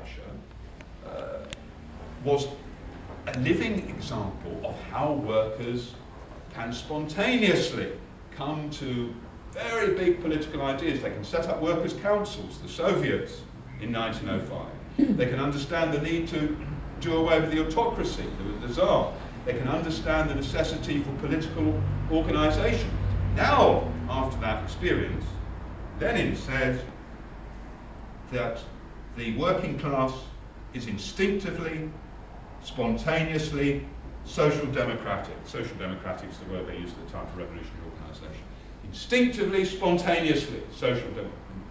Russia, was a living example of how workers can spontaneously come to very big political ideas. They can set up workers' councils, the Soviets in 1905. They can understand the need to do away with the autocracy, the Tsar. They can understand the necessity for political organisation. Now, after that experience, Lenin said that the working class is instinctively, spontaneously social democratic. Social democratic is the word they used at the time for revolutionary organisation. Instinctively, spontaneously social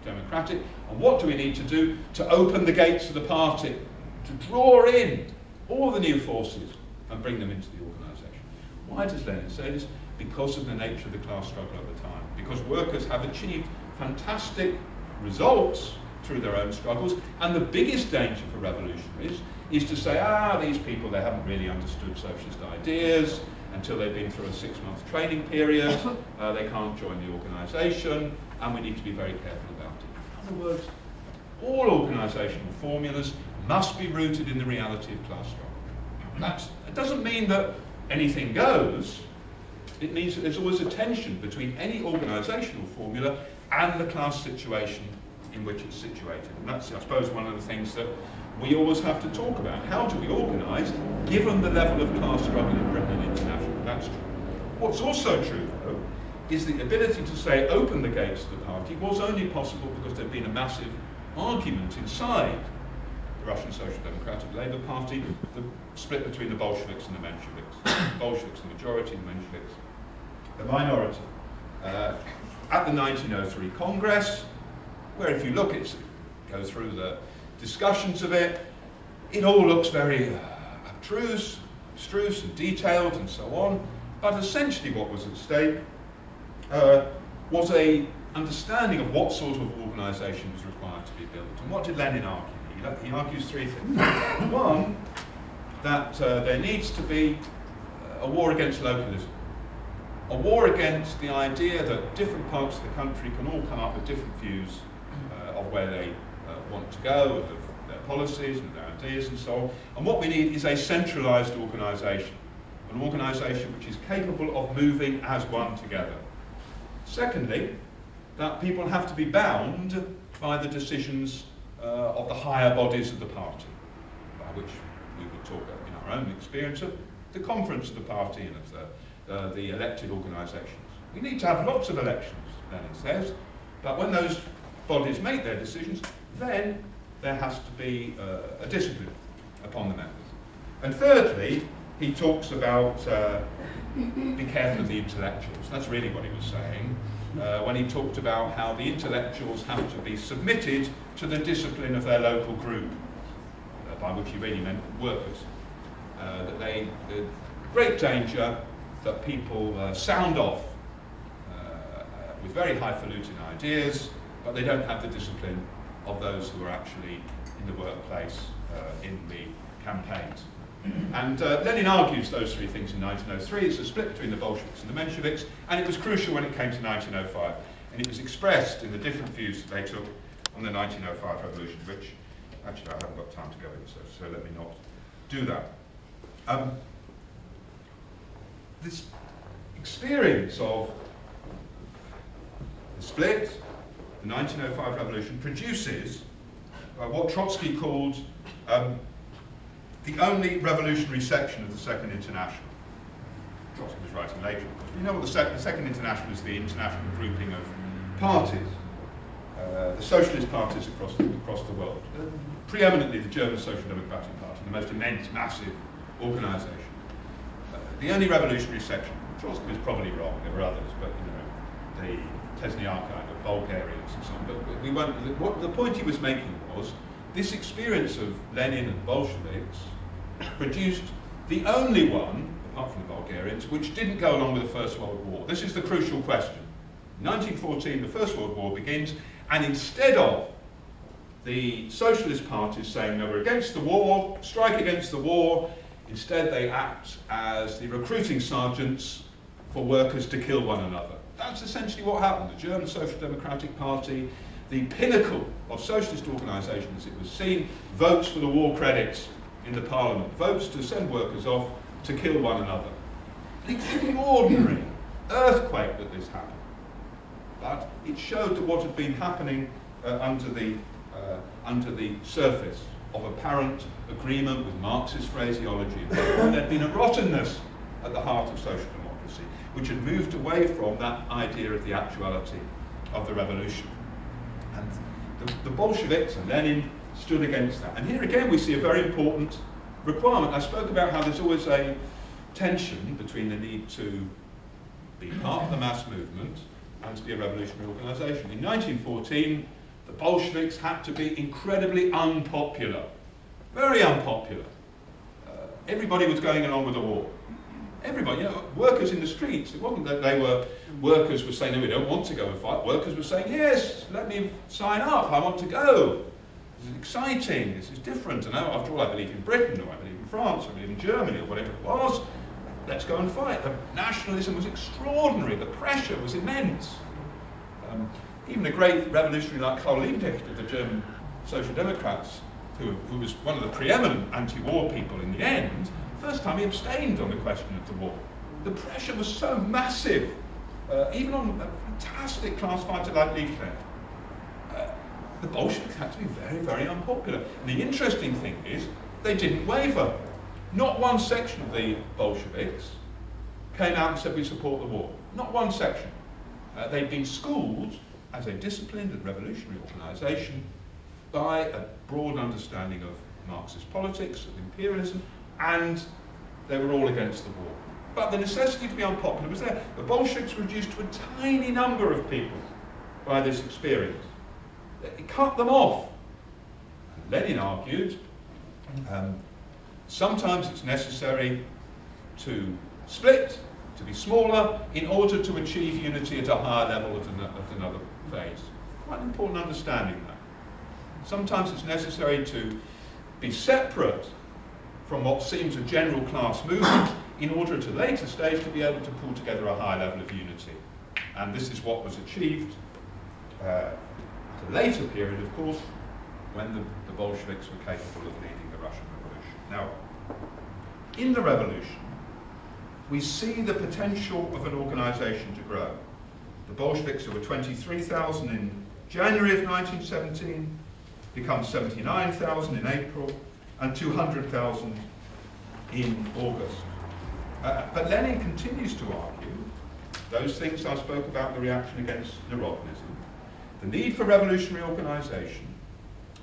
democratic. And what do we need to do? To open the gates of the party, to draw in all the new forces and bring them into the organisation. Why does Lenin say this? Because of the nature of the class struggle at the time. Because workers have achieved fantastic results through their own struggles, and the biggest danger for revolutionaries is to say, these people, they haven't really understood socialist ideas until they've been through a 6-month training period, they can't join the organisation, and we need to be very careful about it. In other words, all organisational formulas must be rooted in the reality of class struggle. It doesn't mean that anything goes. It means that there's always a tension between any organisational formula and the class situation in which it's situated. And that's, I suppose, one of the things that we always have to talk about. How do we organise, given the level of class struggle in Britain and internationally? That's true. What's also true, though, is the ability to say, open the gates of the party was only possible because there'd been a massive argument inside the Russian Social Democratic Labour Party, the split between the Bolsheviks and the Mensheviks. The Bolsheviks the majority, the Mensheviks the minority. At the 1903 Congress, where if you look, go through the discussions of it, it all looks very abstruse and detailed and so on, but essentially what was at stake was a understanding of what sort of organisation was required to be built. And what did Lenin argue? He argues three things. One, that there needs to be a war against localism. A war against the idea that different parts of the country can all come up with different views of where they want to go, of their policies and their ideas and so on. And what we need is a centralised organisation, an organisation which is capable of moving as one together. Secondly, that people have to be bound by the decisions of the higher bodies of the party, by which we would talk in our own experience of the conference of the party and of the elected organisations. We need to have lots of elections, Lenin says, but when those bodies make their decisions, then there has to be a discipline upon the members. And thirdly, he talks about be careful of the intellectuals. That's really what he was saying when he talked about how the intellectuals have to be submitted to the discipline of their local group, by which he really meant workers. That the great danger that people sound off with very highfalutin ideas, but they don't have the discipline of those who are actually in the workplace, in the campaigns. And Lenin argues those three things in 1903. It's a split between the Bolsheviks and the Mensheviks, and it was crucial when it came to 1905. And it was expressed in the different views that they took on the 1905 revolution, which, actually, I haven't got time to go into, so let me not do that. This experience of the split, the 1905 revolution, produces what Trotsky called the only revolutionary section of the Second International. Trotsky was writing later, of course. You know what the Second International is, the international grouping of parties, the socialist parties across the world. Preeminently the German Social Democratic Party, the most immense, massive organisation. The only revolutionary section. Trotsky was probably wrong, there were others, but you know, the Tesniaka, the Bulgarians and so on. But we won't, what the point he was making was, this experience of Lenin and Bolsheviks produced the only one, apart from the Bulgarians, which didn't go along with the First World War. This is the crucial question. In 1914, the First World War begins, and instead of the socialist parties saying, no, we're against the war, strike against the war, instead they act as the recruiting sergeants for workers to kill one another. That's essentially what happened. The German Social Democratic Party the pinnacle of socialist organisation as it was seen, votes for the war credits in the parliament, votes to send workers off to kill one another. An extraordinary earthquake that this happened. But it showed that what had been happening under the surface of apparent agreement with Marxist phraseology. And there'd been a rottenness at the heart of social democracy, which had moved away from that idea of the actuality of the revolution. And the Bolsheviks and Lenin stood against that. And here again we see a very important requirement. I spoke about how there's always a tension between the need to be part of the mass movement and to be a revolutionary organisation. In 1914, the Bolsheviks had to be incredibly unpopular, very unpopular. Everybody was going along with the war. Everybody, you know, workers in the streets, it wasn't that workers were saying, no, we don't want to go and fight. Workers were saying, yes, let me sign up, I want to go. This is exciting, this is different. And after all, I believe in Britain, or I believe in France, or I believe in Germany, or whatever it was. Let's go and fight. The nationalism was extraordinary, the pressure was immense. Even a great revolutionary like Karl Liebknecht of the German Social Democrats, who was one of the preeminent anti-war people in the end, first time he abstained on the question of the war. The pressure was so massive, even on a fantastic class fighter like Liebknecht. The Bolsheviks had to be very, very unpopular. And the interesting thing is, they didn't waver. Not one section of the Bolsheviks came out and said we support the war. Not one section. They'd been schooled as a disciplined and revolutionary organisation by a broad understanding of Marxist politics, of imperialism, and they were all against the war. But the necessity to be unpopular was there. The Bolsheviks were reduced to a tiny number of people by this experience. It cut them off. And Lenin argued, sometimes it's necessary to split, to be smaller, in order to achieve unity at a higher level at another phase. Quite an important understanding that. Sometimes it's necessary to be separate from what seems a general class movement in order at a later stage to be able to pull together a high level of unity. And this is what was achieved at a later period, of course, when the Bolsheviks were capable of leading the Russian Revolution. Now, in the revolution, we see the potential of an organisation to grow. The Bolsheviks, who were 23,000 in January of 1917, become 79,000 in April, and 200,000 in August. But Lenin continues to argue those things I spoke about, the reaction against Narodnism, the need for revolutionary organisation,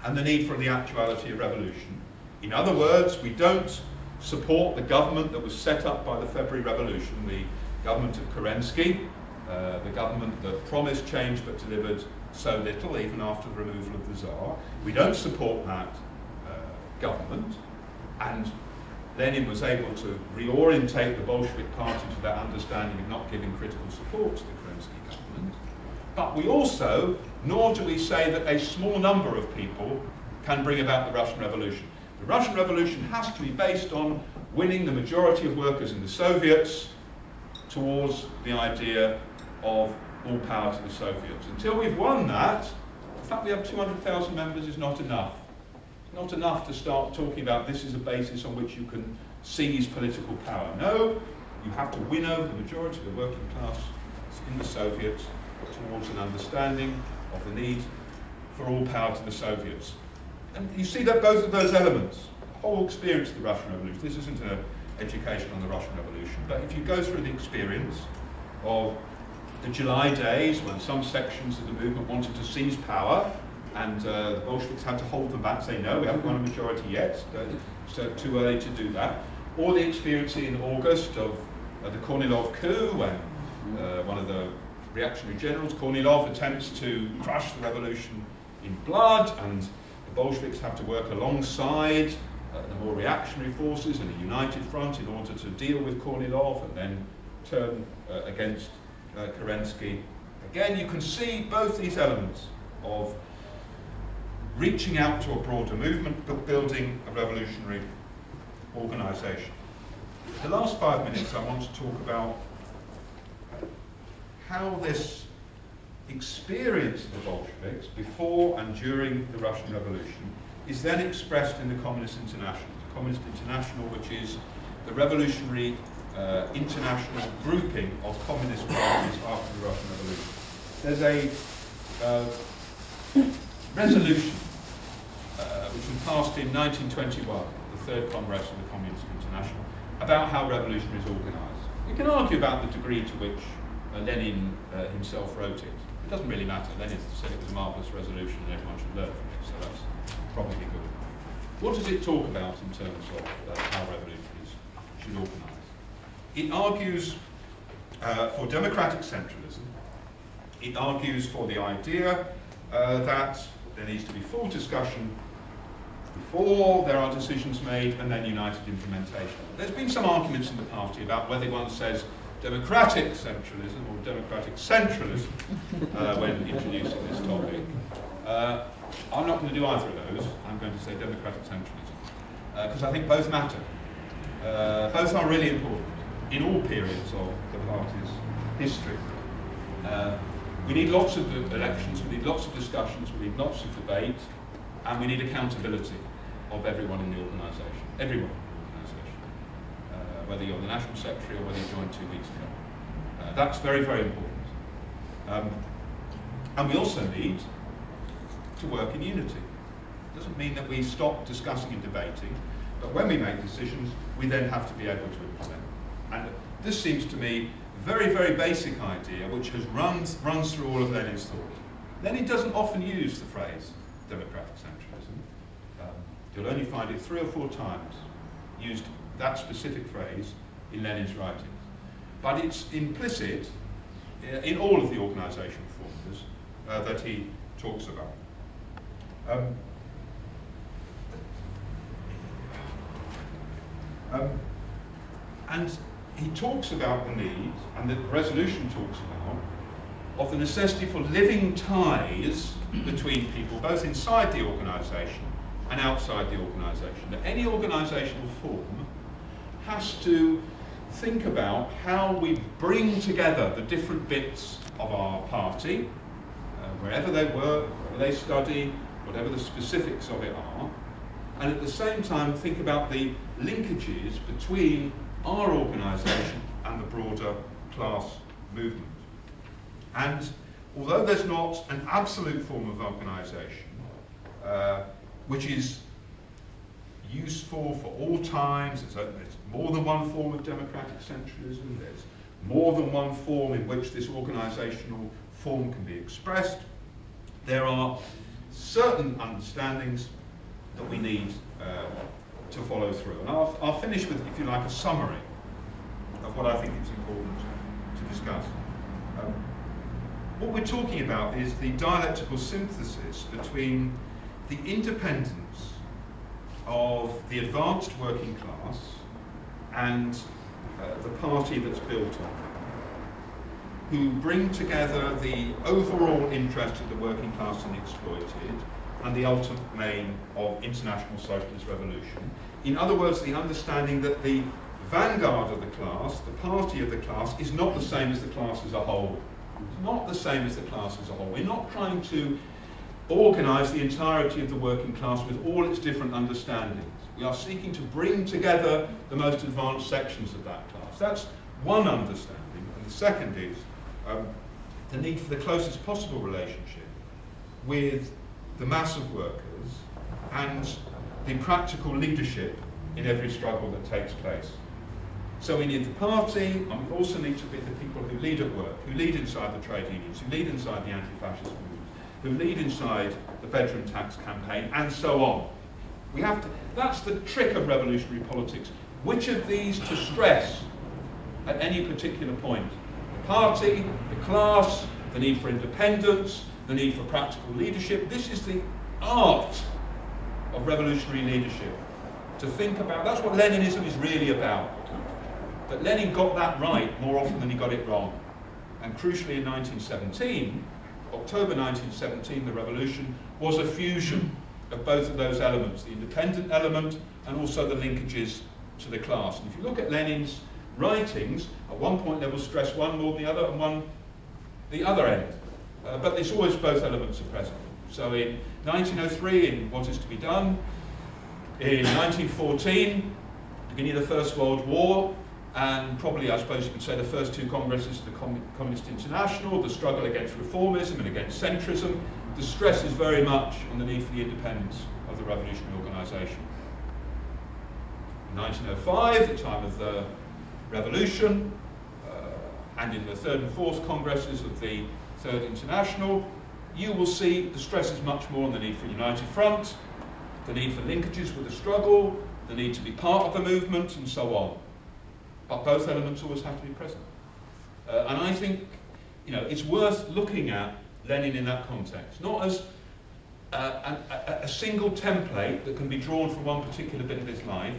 and the need for the actuality of revolution. In other words, we don't support the government that was set up by the February Revolution, the government of Kerensky, the government that promised change but delivered so little, even after the removal of the Tsar. We don't support that government, and Lenin was able to reorientate the Bolshevik party to that understanding of not giving critical support to the Kerensky government. But we also, nor do we say that a small number of people can bring about the Russian Revolution. The Russian Revolution has to be based on winning the majority of workers in the Soviets towards the idea of all power to the Soviets. Until we've won that, the fact we have 200,000 members is not enough. It's not enough to start talking about this is a basis on which you can seize political power. No, you have to win over the majority of the working class in the Soviets towards an understanding of the need for all power to the Soviets. And you see that both of those elements, the whole experience of the Russian Revolution, this isn't an education on the Russian Revolution, but if you go through the experience of the July days when some sections of the movement wanted to seize power and the Bolsheviks had to hold them back, say no, we haven't won a majority yet, so too early to do that, or the experience in August of the Kornilov coup when one of the reactionary generals, Kornilov, attempts to crush the revolution in blood, and the Bolsheviks have to work alongside the more reactionary forces in a united front in order to deal with Kornilov and then turn against Kerensky. Again, you can see both these elements of reaching out to a broader movement but building a revolutionary organisation. The last 5 minutes I want to talk about how this experience of the Bolsheviks before and during the Russian Revolution is then expressed in the Communist International. The Communist International, which is the revolutionary international grouping of communist parties after the Russian Revolution. There's a resolution which was passed in 1921, the Third Congress of the Communist International, about how revolution is organised. We can argue about the degree to which Lenin himself wrote it. It doesn't really matter. Lenin said it was a marvellous resolution and everyone should learn from it, so that's probably good. What does it talk about in terms of how revolutions should organise? It argues for democratic centralism. It argues for the idea that there needs to be full discussion before there are decisions made and then united implementation. There's been some arguments in the party about whether one says democratic centralism or democratic centralism when introducing this topic. I'm not going to do either of those. I'm going to say democratic centralism because I think both matter. Both are really important in all periods of the party's history. We need lots of elections, we need lots of discussions, we need lots of debate, and we need accountability of everyone in the organisation. Everyone in the organisation. Whether you're the National Secretary or whether you joined 2 weeks ago. That's very, very important. And we also need to work in unity. It doesn't mean that we stop discussing and debating, but when we make decisions, we then have to be able to implement. And this seems to me a very, very basic idea which has runs through all of Lenin's thought. Lenin doesn't often use the phrase democratic centralism. You'll only find it 3 or 4 times used, that specific phrase, in Lenin's writings. But it's implicit in all of the organisational formulas that he talks about. And he talks about the need, and the resolution talks about, of the necessity for living ties between people, both inside the organisation and outside the organisation. That any organisational form has to think about how we bring together the different bits of our party, wherever they work, wherever they study, whatever the specifics of it are, and at the same time think about the linkages between our organisation and the broader class movement. And although there's not an absolute form of organisation which is useful for all times, there's more than one form of democratic centralism, there's more than one form in which this organisational form can be expressed, there are certain understandings that we need to follow through. And I'll finish with, if you like, a summary of what I think is important to discuss. What we're talking about is the dialectical synthesis between the independence of the advanced working class and the party that's built on it, who bring together the overall interest of the working class and the exploited and the ultimate aim of international socialist revolution. In other words, the understanding that the vanguard of the class, the party of the class, is not the same as the class as a whole. It's not the same as the class as a whole. We're not trying to organise the entirety of the working class with all its different understandings. We are seeking to bring together the most advanced sections of that class. That's one understanding. And the second is the need for the closest possible relationship with the mass of workers and the practical leadership in every struggle that takes place. So we need the party, and we also need to be the people who lead at work, who lead inside the trade unions, who lead inside the anti-fascist movement, who lead inside the bedroom tax campaign, and so on. We have to, that's the trick of revolutionary politics. Which of these to stress at any particular point? The party, the class, the need for independence, the need for practical leadership. This is the art of revolutionary leadership. To think about, that's what Leninism is really about. But Lenin got that right more often than he got it wrong. And crucially in 1917, October 1917, the revolution was a fusion of both of those elements, the independent element and also the linkages to the class. And if you look at Lenin's writings, at one point they will stress one more than the other and one the other end. but it's always both elements are present. So in 1903, in What Is to Be Done, in 1914, beginning of the First World War, and probably, I suppose you could say, the first two congresses of the Communist International, the struggle against reformism and against centrism, the stress is very much on the need for the independence of the revolutionary organisation. In 1905, the time of the revolution, and in the third and fourth congresses of the Third International, you will see the stress is much more on the need for a united front, the need for linkages with the struggle, the need to be part of the movement, and so on. But both elements always have to be present. And I think, it's worth looking at Lenin in that context, not as a single template that can be drawn from one particular bit of his life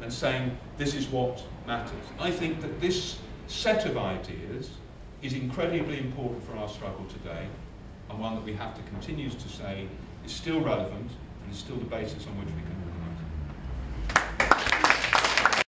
and saying, this is what matters. I think that this set of ideas is incredibly important for our struggle today, and one that we have to continue to say is still relevant and is still the basis on which we can